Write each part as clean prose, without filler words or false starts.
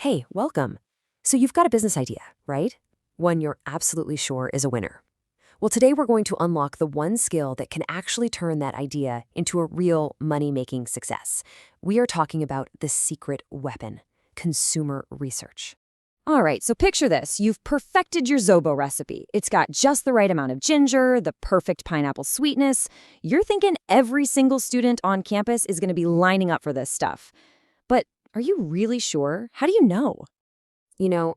Hey, welcome. So you've got a business idea, right? One you're absolutely sure is a winner. Well, today we're going to unlock the one skill that can actually turn that idea into a real money-making success. We are talking about the secret weapon, consumer research. All right, so picture this. You've perfected your Zobo recipe. It's got just the right amount of ginger, the perfect pineapple sweetness. You're thinking every single student on campus is going to be lining up for this stuff. But are you really sure? How do you know?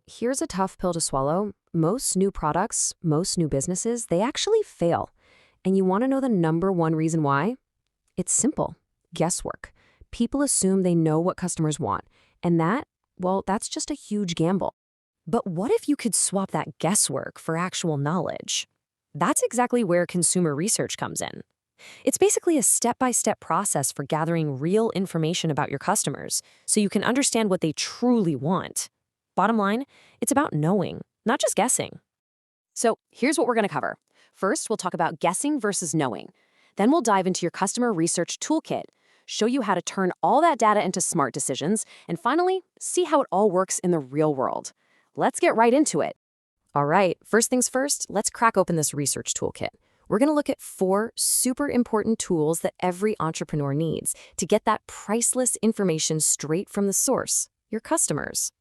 Here's a tough pill to swallow. Most new products, most new businesses, they actually fail. And you want to know the number one reason why? It's simple. Guesswork. People assume they know what customers want. And that's just a huge gamble. But what if you could swap that guesswork for actual knowledge? That's exactly where consumer research comes in. It's basically a step-by-step process for gathering real information about your customers so you can understand what they truly want. Bottom line, it's about knowing, not just guessing. So here's what we're going to cover. First, we'll talk about guessing versus knowing. Then we'll dive into your customer research toolkit, show you how to turn all that data into smart decisions, and finally, see how it all works in the real world. Let's get right into it. All right, first things first, let's crack open this research toolkit. We're going to look at 4 super important tools that every entrepreneur needs to get that priceless information straight from the source, your customers.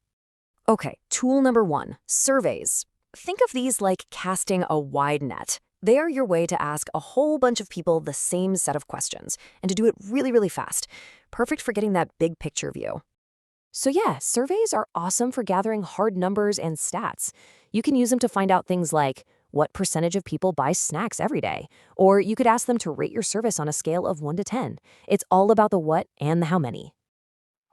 Okay, tool number 1, surveys. Think of these like casting a wide net. They are your way to ask a whole bunch of people the same set of questions, and to do it really, really fast. Perfect for getting that big picture view. So yeah, surveys are awesome for gathering hard numbers and stats. You can use them to find out things like what percentage of people buy snacks every day, or you could ask them to rate your service on a scale of 1 to 10. It's all about the what and the how many.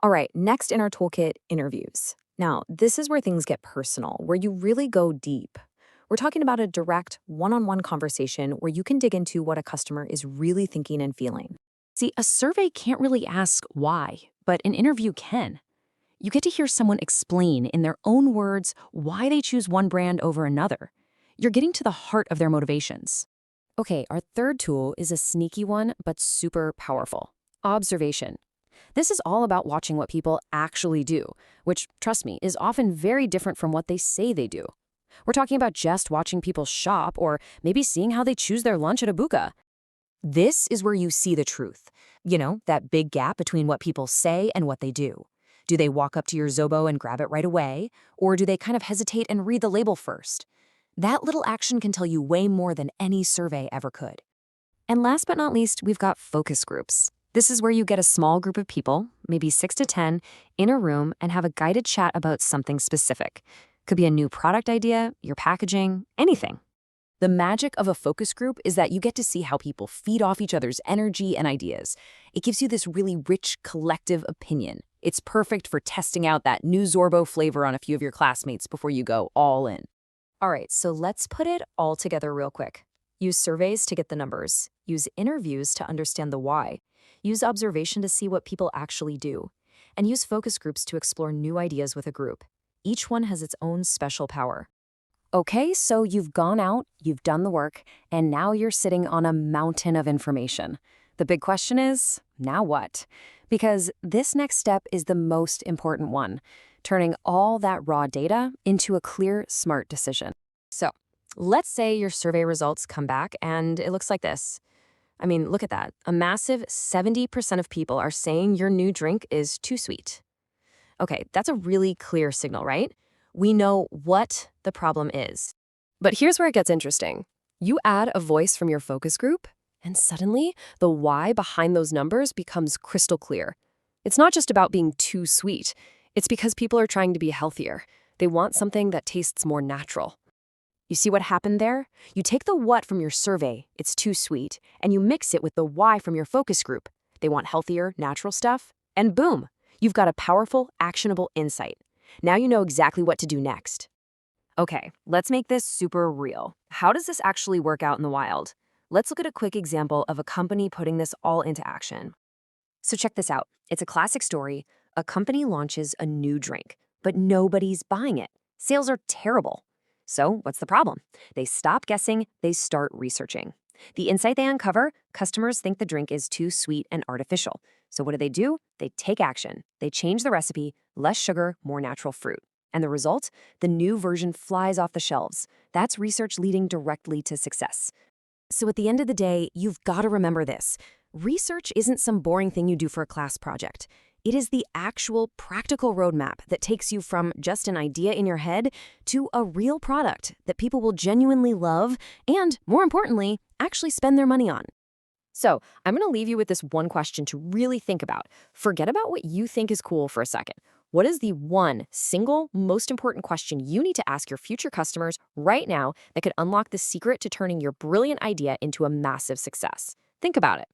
All right, next in our toolkit, interviews. Now, this is where things get personal, where you really go deep. We're talking about a direct, one-on-one conversation where you can dig into what a customer is really thinking and feeling. See, a survey can't really ask why, but an interview can. You get to hear someone explain in their own words why they choose one brand over another. You're getting to the heart of their motivations. Okay, our third tool is a sneaky one, but super powerful. Observation. This is all about watching what people actually do, which, trust me, is often very different from what they say they do. We're talking about just watching people shop or maybe seeing how they choose their lunch at a buka. This is where you see the truth. That big gap between what people say and what they do. Do they walk up to your Zobo and grab it right away? Or do they kind of hesitate and read the label first? That little action can tell you way more than any survey ever could. And last but not least, we've got focus groups. This is where you get a small group of people, maybe 6 to 10, in a room and have a guided chat about something specific. Could be a new product idea, your packaging, anything. The magic of a focus group is that you get to see how people feed off each other's energy and ideas. It gives you this really rich collective opinion. It's perfect for testing out that new Zorbo flavor on a few of your classmates before you go all in. All right, so let's put it all together real quick. Use surveys to get the numbers. Use interviews to understand the why. Use observation to see what people actually do. And use focus groups to explore new ideas with a group. Each one has its own special power. Okay, so you've gone out, you've done the work, and now you're sitting on a mountain of information. The big question is, now what? Because this next step is the most important one, turning all that raw data into a clear, smart decision. So, let's say your survey results come back and it looks like this. Look at that. A massive 70% of people are saying your new drink is too sweet. Okay, that's a really clear signal, right? We know what the problem is. But here's where it gets interesting. You add a voice from your focus group, and suddenly the why behind those numbers becomes crystal clear. It's not just about being too sweet. It's because people are trying to be healthier. They want something that tastes more natural. You see what happened there? You take the what from your survey, it's too sweet, and you mix it with the why from your focus group. They want healthier, natural stuff, and boom, you've got a powerful, actionable insight. Now you know exactly what to do next. Okay, let's make this super real. How does this actually work out in the wild? Let's look at a quick example of a company putting this all into action. So check this out. It's a classic story. A company launches a new drink, but nobody's buying it. Sales are terrible. So what's the problem? They stop guessing, they start researching. The insight they uncover, customers think the drink is too sweet and artificial. So what do? They take action. They change the recipe, less sugar, more natural fruit. And the result? The new version flies off the shelves. That's research leading directly to success. So at the end of the day, you've got to remember this. Research isn't some boring thing you do for a class project. It is the actual practical roadmap that takes you from just an idea in your head to a real product that people will genuinely love and, more importantly, actually spend their money on. So I'm going to leave you with this one question to really think about. Forget about what you think is cool for a second. What is the one single most important question you need to ask your future customers right now that could unlock the secret to turning your brilliant idea into a massive success? Think about it.